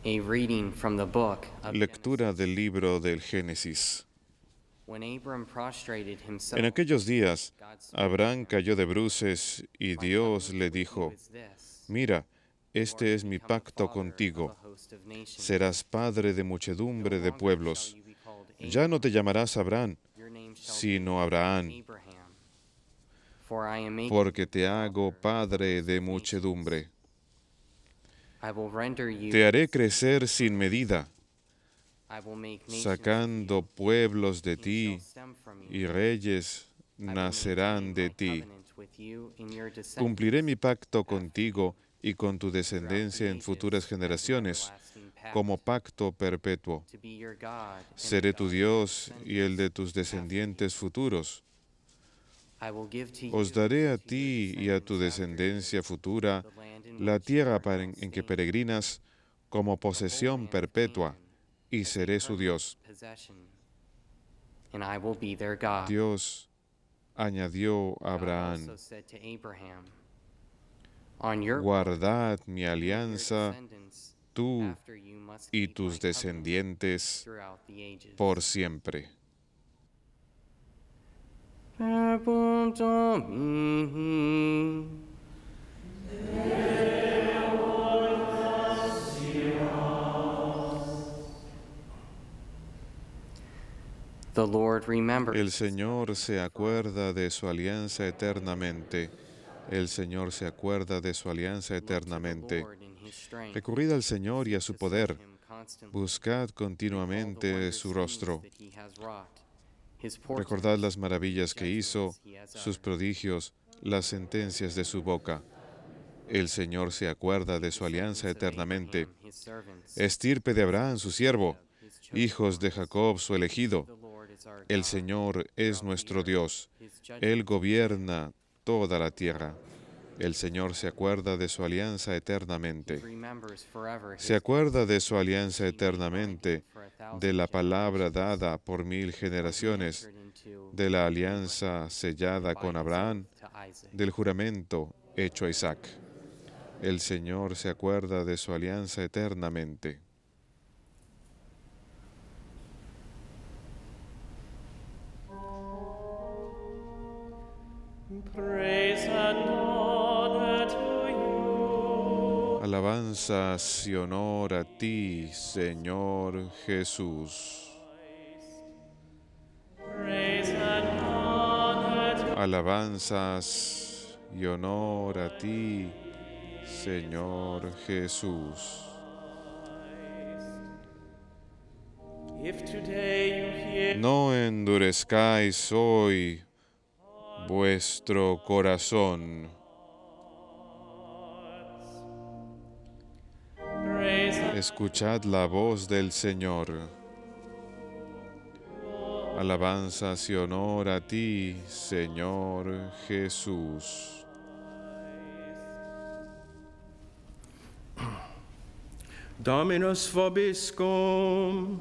A reading from the book of Lectura del libro del Génesis. When Abram prostrated himself, En aquellos días, God spoke Abraham cayó de bruces y My Dios covenant le with you dijo, is this. mira, You are este to es mi become the pacto father of contigo. a host of nations. Serás padre de No muchedumbre de longer shall pueblos. you be called Ya no te Abram, llamarás Abraham, your name shall sino be Abraham, Abraham. For I am making porque you the te hago father of a padre host de of nations. muchedumbre. I will render you Te haré crecer sin medida, I will make nations of sacando you. pueblos de Kings shall ti, stem from you. y reyes I will nacerán maintain de my ti. covenant with you and your Cumpliré descendants mi pacto after contigo y con tu you throughout descendencia the en futuras ages as an generaciones, everlasting pact, como pacto perpetuo. to be your God and the Seré tu God of your Dios y el de descendants tus after you. descendientes futuros. I will give to Os you daré a and to your ti y a tu descendants after you descendencia futura the land in la which you tierra are now en que staying, peregrinas como the whole posesión land of perpetua, Canaan, y as a seré su permanent Dios. possession, and I will be their God. Dios añadió a God Abraham, also said to Abraham, on your part, guardad mi you and your alianza, descendants tú after you must y keep tus my covenant descendientes throughout the ages. por siempre. Verbum Domini. The Lord remembers El Señor se acuerda de su alianza eternamente. El Señor se acuerda de su alianza Look to the eternamente. Lord in his strength, Recurrid al Señor y a su to serve poder. him constantly. Buscad Recall the continuamente wondrous su things rostro. that he has wrought, his Recordad portents, las maravillas que hizo, judgments he has sus uttered. prodigios, las sentencias de su boca. El Señor se acuerda de su alianza Descendants of eternamente. Abraham, his servants, Estirpe de Abraham, su siervo, Jacob, his chosen hijos de ones. Jacob, su elegido. The Lord is our El God Señor es throughout the nuestro earth. Dios. His Él judgments gobierna toda la tierra. El Señor se acuerda de su alianza he eternamente. remembers forever Se his acuerda de covenant, su alianza which he made binding eternamente, for a de thousand la palabra generations, dada por 1000 what he generaciones, entered into de la with alianza Abraham, sellada and by con his Abraham, oath to Isaac. del juramento hecho a Isaac. El Señor se acuerda de su alianza eternamente. Praise and honor to you. Alabanzas y honor a ti, Señor Jesús. Praise and honor to Alabanzas y honor a ti, Señor Jesús. If today you hear No endurezcáis hoy vuestro corazón. praise and Escuchad la voz del Señor. Alabanzas y honor a ti, Señor Jesús. Dominus vobiscum.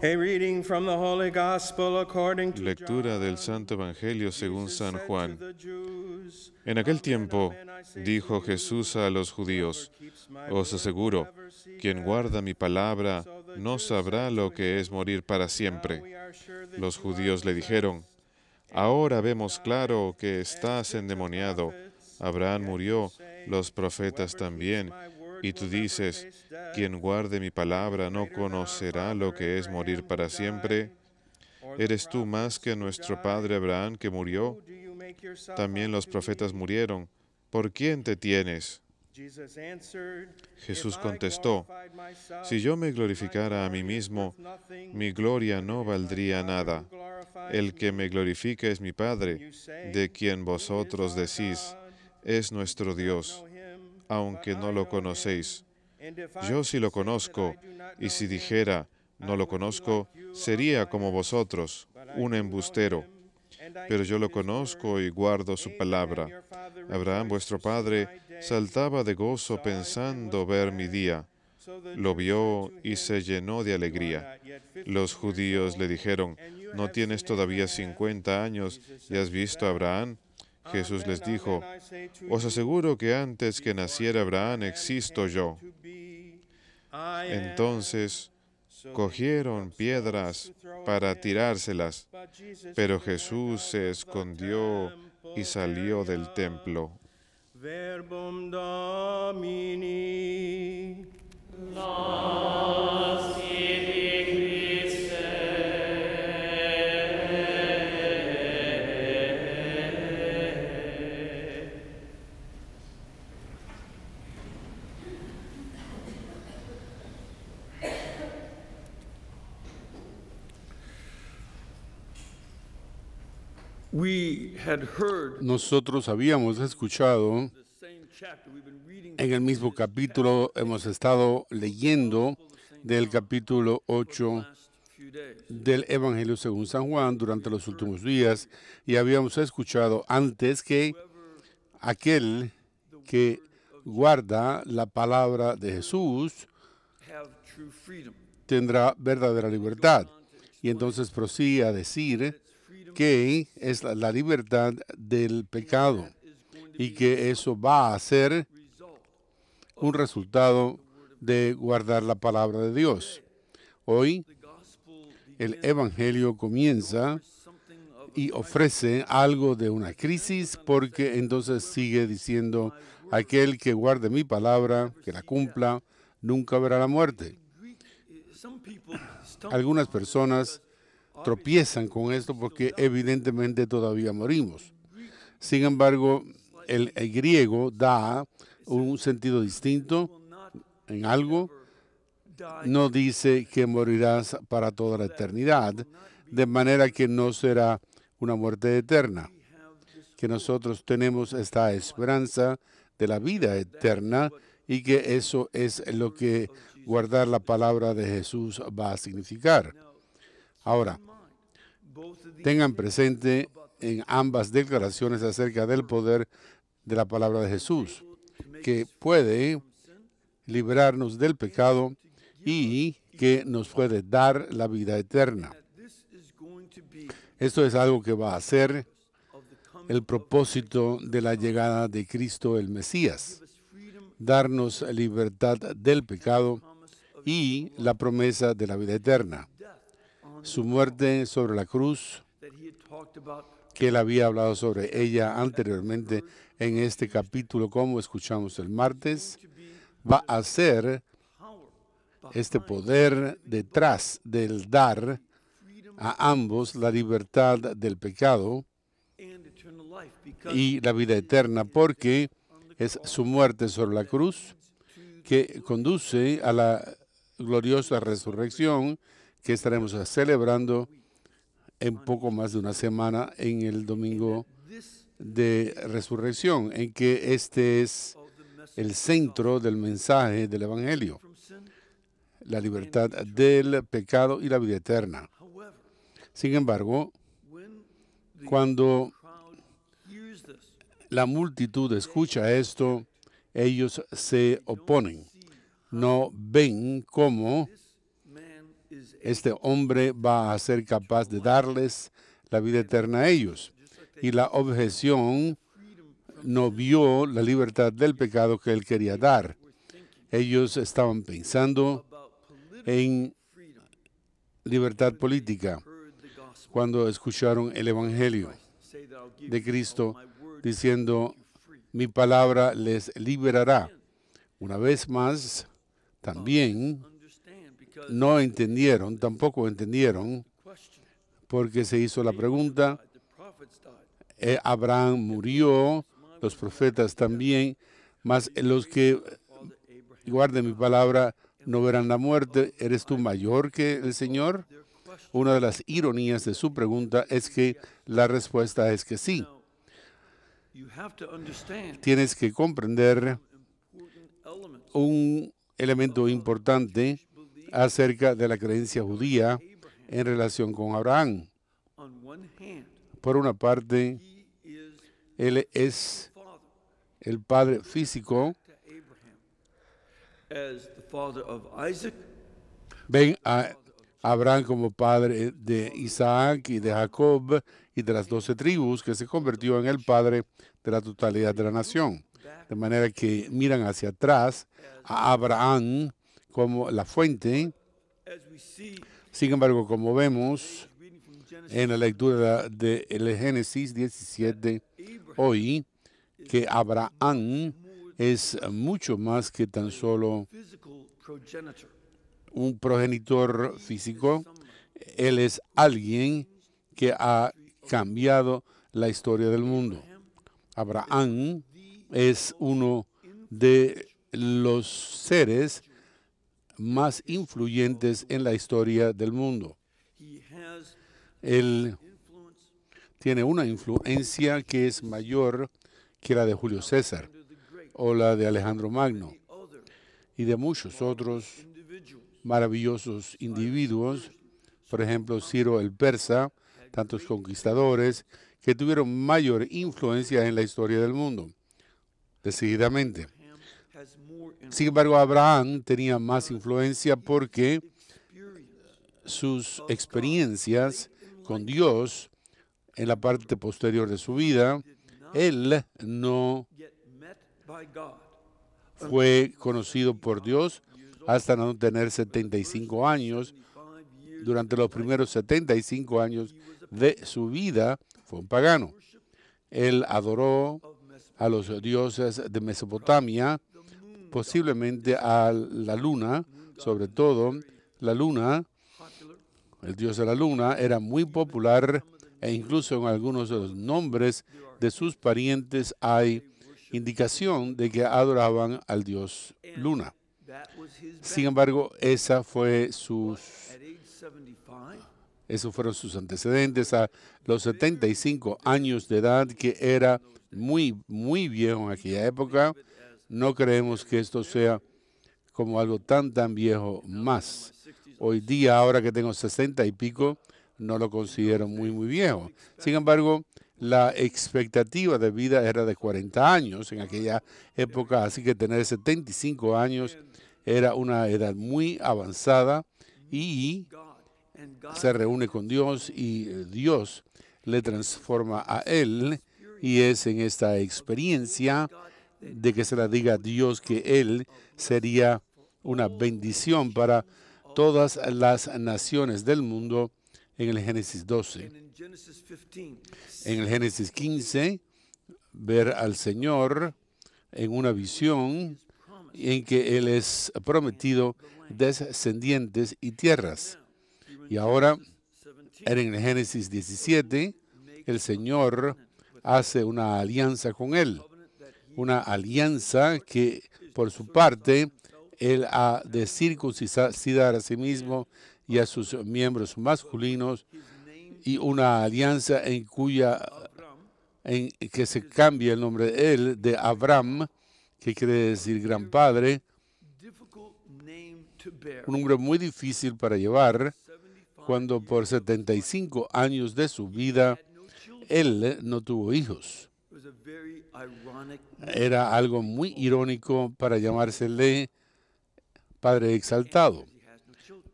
A reading from the Holy Gospel according to Lectura del John. Santo Evangelio según Jesus San said to Juan. the Jews, En aquel "Amen, tiempo amen, I say dijo to Jesús you, a los whoever judíos, keeps my os word aseguro, will never see quien death." guarda mi palabra So the no Jews sabrá said lo to que him, es morir para "Now siempre. we are sure that Los you are judíos le dijeron, possessed. ahora Abraham vemos died, claro que and estás did the endemoniado. prophets. Abraham Yet you murió, say, los profetas whoever keeps también. my word Y will tú never dices, taste death. quien guarde mi palabra no Greater than our conocerá lo father que es morir Abraham para who siempre. died, or the ¿Eres tú más prophets que who nuestro died? padre Abraham que murió? Who do you make yourself También out los to profetas be? murieron. ¿Por quién te tienes? Jesus answered, Jesús "If I contestó, glorified myself, si yo me my glorificara a mí glory is mismo, worth nothing. mi gloria But no it is my valdría Father nada. who glorifies El que me. me glorifica es mi And Padre, you say, de quien who is vosotros our decís, God? es You nuestro do not Dios, know him, but aunque no I lo know him. conocéis. And if I Yo sí lo should say that I conozco, do not y know si him, dijera, no I lo would be like conozco, you, a sería como liar. vosotros, But I un do know embustero. him, and I Pero yo keep lo his conozco word. y guardo su Abraham, palabra. your father, Abraham, rejoiced vuestro to see padre, my day. saltaba de He gozo saw it and pensando was ver mi glad. día. So the Lo Jews said vio to y him, se llenó de "You are alegría. not yet 50 Los years judíos le old, dijeron, and you ¿no have tienes seen todavía Abraham?" 50 años Jesus y said has to visto a them, Abraham? Jesús les dijo, os aseguro que antes que naciera Abraham existo yo. Entonces cogieron piedras para tirárselas, pero Jesús se escondió y salió del templo. Verbum Domini. Nosotros habíamos escuchado en el mismo capítulo, hemos estado leyendo del capítulo 8 del Evangelio según San Juan durante los últimos días, y habíamos escuchado antes que aquel que guarda la palabra de Jesús tendrá verdadera libertad. Y entonces prosigue a decir que es la libertad del pecado y que eso va a ser un resultado de guardar la palabra de Dios. Hoy el Evangelio comienza y ofrece algo de una crisis, porque entonces sigue diciendo, aquel que guarde mi palabra, que la cumpla, nunca verá la muerte. Algunas personas tropiezan con esto porque evidentemente todavía morimos. Sin embargo, el griego da un sentido distinto en algo. No dice que morirás para toda la eternidad, de manera que no será una muerte eterna. Que nosotros tenemos esta esperanza de la vida eterna y que eso es lo que guardar la palabra de Jesús va a significar. Ahora, tengan presente en ambas declaraciones acerca del poder de la palabra de Jesús, que puede librarnos del pecado y que nos puede dar la vida eterna. Esto es algo que va a ser el propósito de la llegada de Cristo el Mesías, darnos libertad del pecado y la promesa de la vida eterna. Su muerte sobre la cruz, que él había hablado sobre ella anteriormente en este capítulo, como escuchamos el martes, va a ser este poder detrás del dar a ambos la libertad del pecado y la vida eterna, porque es su muerte sobre la cruz que conduce a la gloriosa resurrección que estaremos celebrando en poco más de una semana, en el domingo de resurrección, en que este es el centro del mensaje del Evangelio, la libertad del pecado y la vida eterna. Sin embargo, cuando la multitud escucha esto, ellos se oponen. No ven cómo este hombre va a ser capaz de darles la vida eterna a ellos. Y la objeción no vio la libertad del pecado que él quería dar. Ellos estaban pensando en libertad política cuando escucharon el Evangelio de Cristo diciendo, mi palabra les liberará. Una vez más, también no entendieron, tampoco entendieron, porque se hizo la pregunta, Abraham murió, los profetas también, mas los que guarden mi palabra no verán la muerte. ¿Eres tú mayor que el Señor? Una de las ironías de su pregunta es que la respuesta es que sí. Tienes que comprender un elemento importante acerca de la creencia judía en relación con Abraham. Por una parte, él es el padre físico. Ven a Abraham como padre de Isaac y de Jacob y de las 12 tribus, que se convirtió en el padre de la totalidad de la nación. De manera que miran hacia atrás a Abraham como la fuente. Sin embargo, como vemos en la lectura de Génesis 17 hoy, que Abraham es mucho más que tan solo un progenitor físico. Él es alguien que ha cambiado la historia del mundo. Abraham es uno de los seres más influyentes en la historia del mundo. Él tiene una influencia que es mayor que la de Julio César o la de Alejandro Magno y de muchos otros maravillosos individuos, por ejemplo, Ciro el Persa, tantos conquistadores que tuvieron mayor influencia en la historia del mundo, decididamente. Sin embargo, Abraham tenía más influencia porque sus experiencias con Dios en la parte posterior de su vida, él no fue conocido por Dios hasta no tener 75 años. Durante los primeros 75 años de su vida fue un pagano. Él adoró a los dioses de Mesopotamia, posiblemente a la luna, sobre todo la luna. El dios de la luna era muy popular e incluso en algunos de los nombres de sus parientes hay indicación de que adoraban al dios luna. Sin embargo, esos fueron sus antecedentes a los 75 años de edad, que era muy, muy viejo en aquella época. No creemos que esto sea como algo tan viejo más. Hoy día, ahora que tengo 60 y pico, no lo considero muy, muy viejo. Sin embargo, la expectativa de vida era de 40 años en aquella época, así que tener 75 años era una edad muy avanzada, y se reúne con Dios y Dios le transforma a él, y es en esta experiencia de que se le diga a Dios que él sería una bendición para todas las naciones del mundo en el Génesis 12. En el Génesis 15, ver al Señor en una visión en que Él es prometido descendientes y tierras. Y ahora, en el Génesis 17, el Señor hace una alianza con Él. Una alianza que, por su parte, Él ha de circuncidar a sí mismo y a sus miembros masculinos, y una alianza en que se cambia el nombre de Él de Abraham, que quiere decir gran padre, un nombre muy difícil para llevar, cuando por 75 años de su vida él no tuvo hijos. Era algo muy irónico para llamársele Padre Exaltado,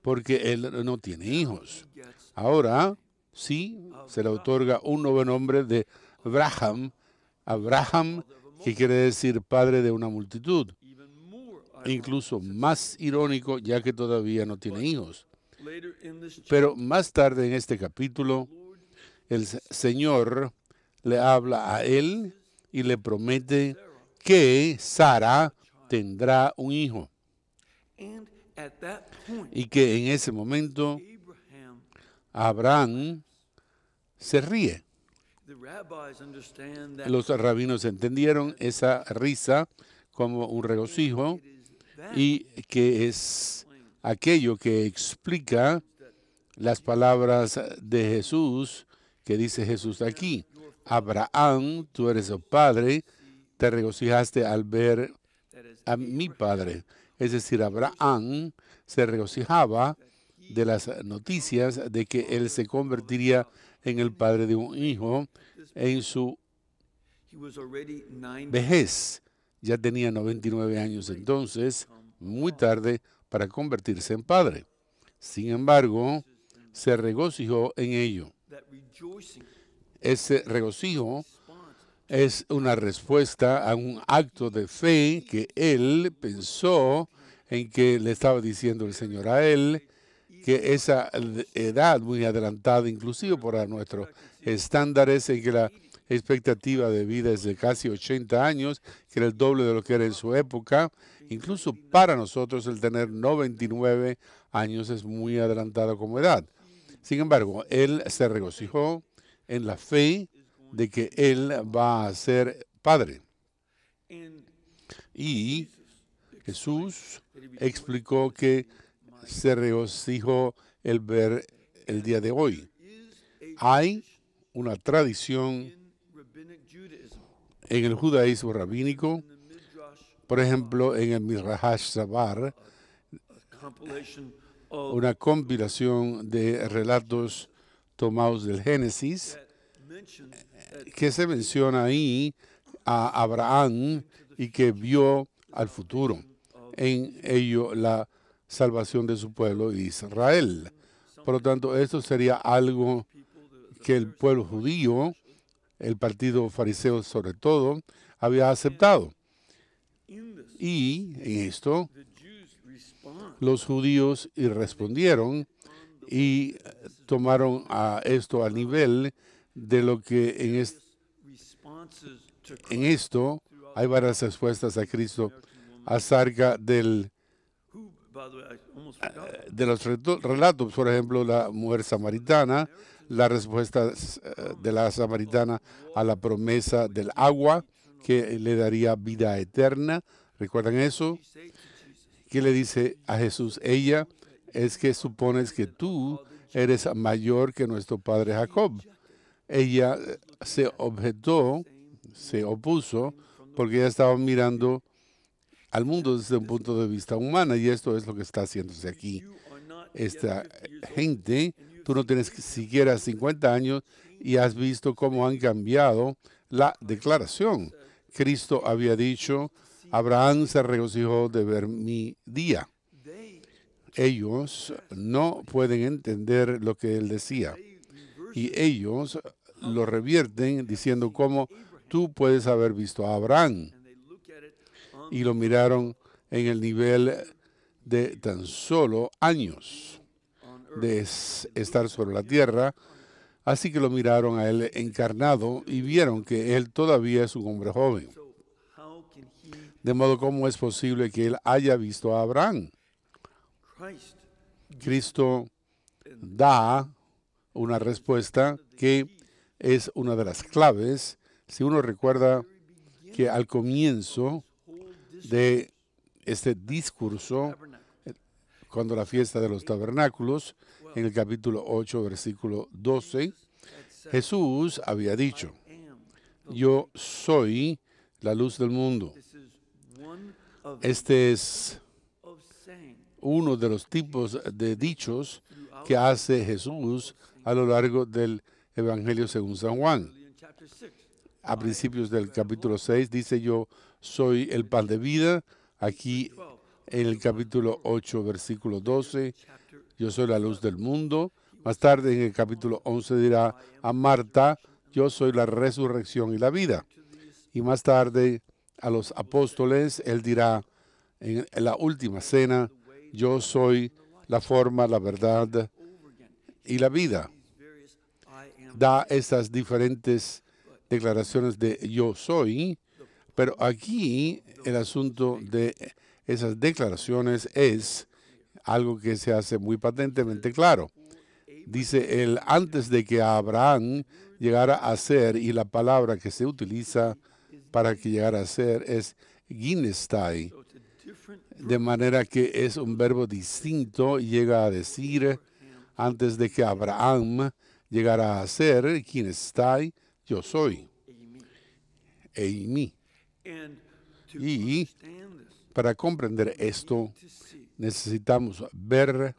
porque él no tiene hijos. Ahora sí se le otorga un nuevo nombre de Abraham, que quiere decir padre de una multitud. Incluso más irónico, ya que todavía no tiene hijos. Pero más tarde en este capítulo, el Señor le habla a él y le promete que Sara tendrá un hijo. Y que en ese momento Abraham se ríe. Los rabinos entendieron esa risa como un regocijo, y que es aquello que explica las palabras de Jesús, que dice Jesús aquí: Abraham, tú eres el padre, te regocijaste al ver a mi padre. Es decir, Abraham se regocijaba de las noticias de que él se convertiría en el padre de un hijo en su vejez. Ya tenía 99 años entonces, muy tarde para convertirse en padre. Sin embargo, se regocijó en ello. Ese regocijo es una respuesta a un acto de fe que él pensó en que le estaba diciendo el Señor a él, que esa edad muy adelantada, inclusive por nuestros estándares, en que la expectativa de vida es de casi 80 años, que era el doble de lo que era en su época. Incluso para nosotros el tener 99 años es muy adelantado como edad. Sin embargo, él se regocijó en la fe de que él va a ser padre. Y Jesús explicó que se regocijó el ver el día de hoy. Hay una tradición en el judaísmo rabínico, por ejemplo, en el Midrash Sabar, una compilación de relatos tomados del Génesis, que se menciona ahí a Abraham y que vio al futuro, en ello la salvación de su pueblo Israel. Por lo tanto, esto sería algo que el pueblo judío, el partido fariseo sobre todo, había aceptado. Y en esto, los judíos respondieron y tomaron a esto a nivel de lo que en esto hay varias respuestas a Cristo acerca de los relatos, por ejemplo, la mujer samaritana, la respuesta de la samaritana a la promesa del agua que le daría vida eterna. ¿Recuerdan eso? ¿Qué le dice a Jesús? Ella es que supones que tú eres mayor que nuestro padre Jacob. Ella se opuso, porque ella estaba mirando al mundo desde un punto de vista humano, y esto es lo que está haciéndose aquí. Esta gente, tú no tienes siquiera 50 años y has visto cómo han cambiado la declaración. Cristo había dicho, Abraham se regocijó de ver mi día. Ellos no pueden entender lo que él decía, y ellos lo revierten diciendo cómo tú puedes haber visto a Abraham. Y lo miraron en el nivel de tan solo años de estar sobre la tierra. Así que lo miraron a él encarnado y vieron que él todavía es un hombre joven. De modo, ¿cómo es posible que él haya visto a Abraham? Cristo da una respuesta que es una de las claves. Si uno recuerda que al comienzo de este discurso, cuando la fiesta de los tabernáculos, en el capítulo 8, versículo 12, Jesús había dicho, yo soy la luz del mundo. Este es uno de los tipos de dichos que hace Jesús a lo largo del Evangelio según San Juan. A principios del capítulo 6 dice, yo soy el pan de vida. Aquí en el capítulo 8, versículo 12, yo soy la luz del mundo. Más tarde en el capítulo 11 dirá a Marta, yo soy la resurrección y la vida. Y más tarde a los apóstoles, él dirá en la última cena, yo soy la forma, la verdad y la vida. Da estas diferentes declaraciones de yo soy, pero aquí el asunto de esas declaraciones es algo que se hace muy patentemente claro. Dice él, antes de que Abraham llegara a ser, y la palabra que se utiliza para que llegara a ser es ginestai, de manera que es un verbo distinto, y llega a decir, antes de que Abraham llegara a ser, ginestai, yo soy, eimi. Y para comprender esto, necesitamos ver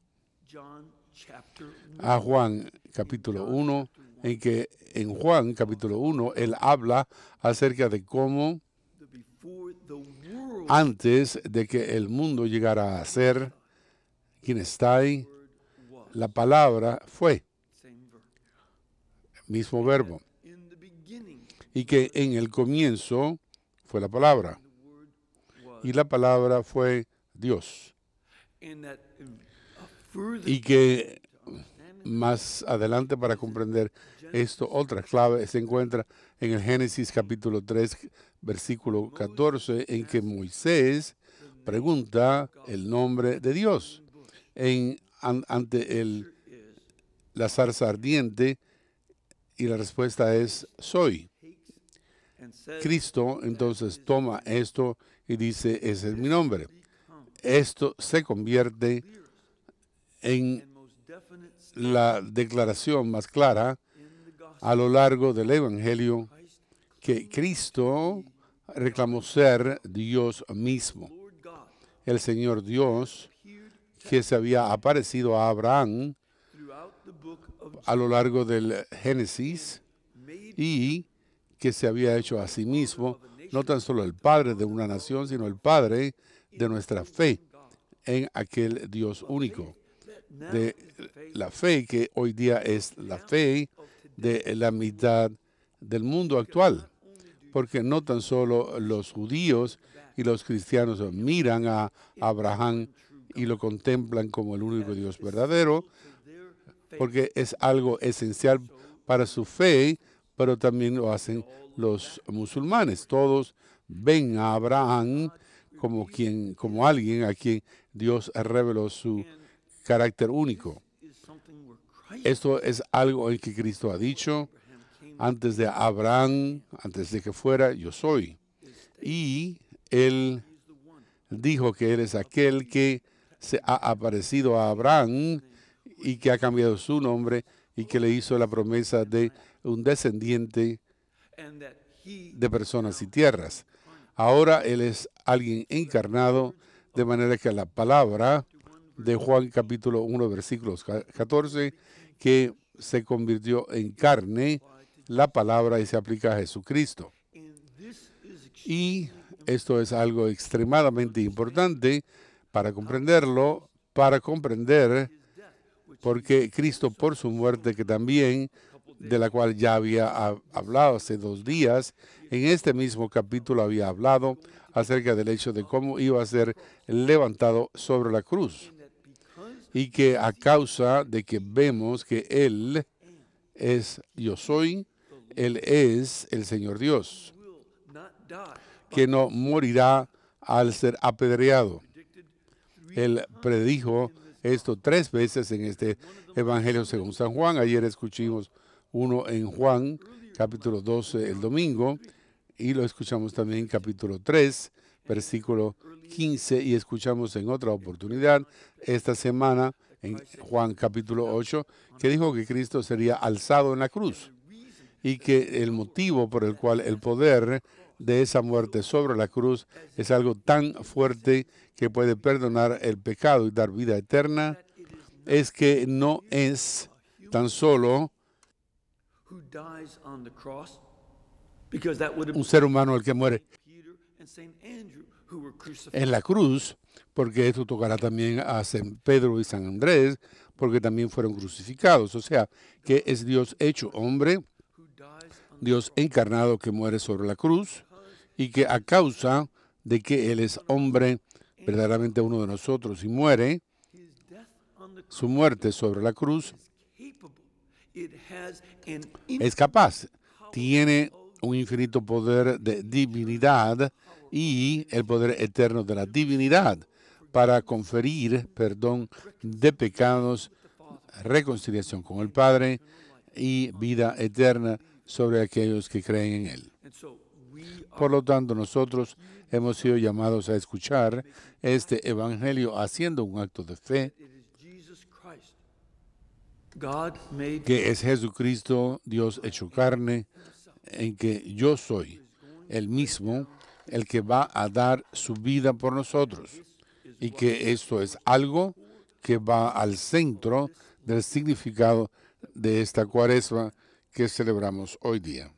a Juan capítulo 1, en que en Juan capítulo 1 él habla acerca de cómo antes de que el mundo llegara a ser, ginestai, La palabra fue, same verb. mismo verbo. In the beginning, Y que en el comienzo fue la palabra. the word was. Y la palabra fue Dios. And that further Y que understanding más adelante, para comprender esto, otra clave se encuentra en el Génesis capítulo 3, versículo 14, en que Moisés pregunta el nombre de Dios ante la zarza ardiente, y la respuesta es soy. and says Cristo entonces toma esto y dice, ese es mi nombre. Esto se convierte en and most definite la declaración más clara in the gospel. a lo largo del Evangelio que Cristo reclamó ser Dios mismo, Lord God el Señor Dios appeared que se había aparecido a Abraham throughout the book of a lo largo del Génesis made y que se había hecho a sí mismo no tan solo el Padre de una nación, sino el Padre de nuestra fe en aquel Dios único, now de la fe que hoy día es la fe de la mitad del mundo actual, porque no tan solo los judíos y los cristianos miran a Abraham y lo contemplan como el único Dios verdadero, porque es algo esencial para su fe, pero también lo hacen los musulmanes. Todos ven a Abraham como alguien a quien Dios reveló su carácter único. is something where Christ Esto es algo en que Cristo ha dicho, antes de Abraham, antes de que fuera, yo soy. Y Él dijo que Él es aquel que se ha aparecido a Abraham y que ha cambiado su nombre y que le hizo la promesa de un descendiente and that he de personas y tierras. Ahora Él es alguien encarnado, de manera que la palabra de Juan capítulo 1, versículos 14, que se convirtió en carne, la palabra y se aplica a Jesucristo. and this is Y esto es algo extremadamente importante para comprenderlo, para comprender porque Cristo por su muerte, que también de la cual ya había hablado hace 2 días, en este mismo capítulo había hablado acerca del hecho de cómo iba a ser levantado sobre la cruz. Y que a causa de que vemos que Él es yo soy, Él es el Señor Dios, will not die. que no morirá al ser apedreado. Él predijo esto 3 veces en este Evangelio según San Juan. Ayer escuchamos uno en Juan, capítulo 12, el domingo, y lo escuchamos también en capítulo 3, versículo 15, y escuchamos en otra oportunidad esta semana en Juan capítulo 8, que dijo que Cristo sería alzado en la cruz y que el motivo por el cual el poder de esa muerte sobre la cruz es algo tan fuerte que puede perdonar el pecado y dar vida eterna, es que no es tan solo Who dies on the cross? Because that would have un ser humano el que muere Peter and Saint Andrew who were crucified. en la cruz, porque esto tocará también a San Pedro y San Andrés, porque también fueron crucificados. O sea, que es Dios hecho hombre, Who dies on Dios encarnado que muere sobre la cruz, y que a causa de que Él es hombre, verdaderamente uno de nosotros, y muere, his death on the cross su muerte sobre la cruz capable. It has an es capaz, tiene un infinito poder de divinidad y el poder eterno de la divinidad para conferir perdón de pecados, reconciliación con el Padre y vida eterna sobre aquellos que creen en Él. and so we are Por lo tanto, nosotros hemos sido llamados a escuchar este evangelio haciendo un acto de fe, it is Jesus Christ. God made que es Jesucristo, Dios hecho carne, en que yo soy el mismo, el que va a dar su vida por nosotros. Y que esto es algo que va al centro del significado de esta Cuaresma que celebramos hoy día.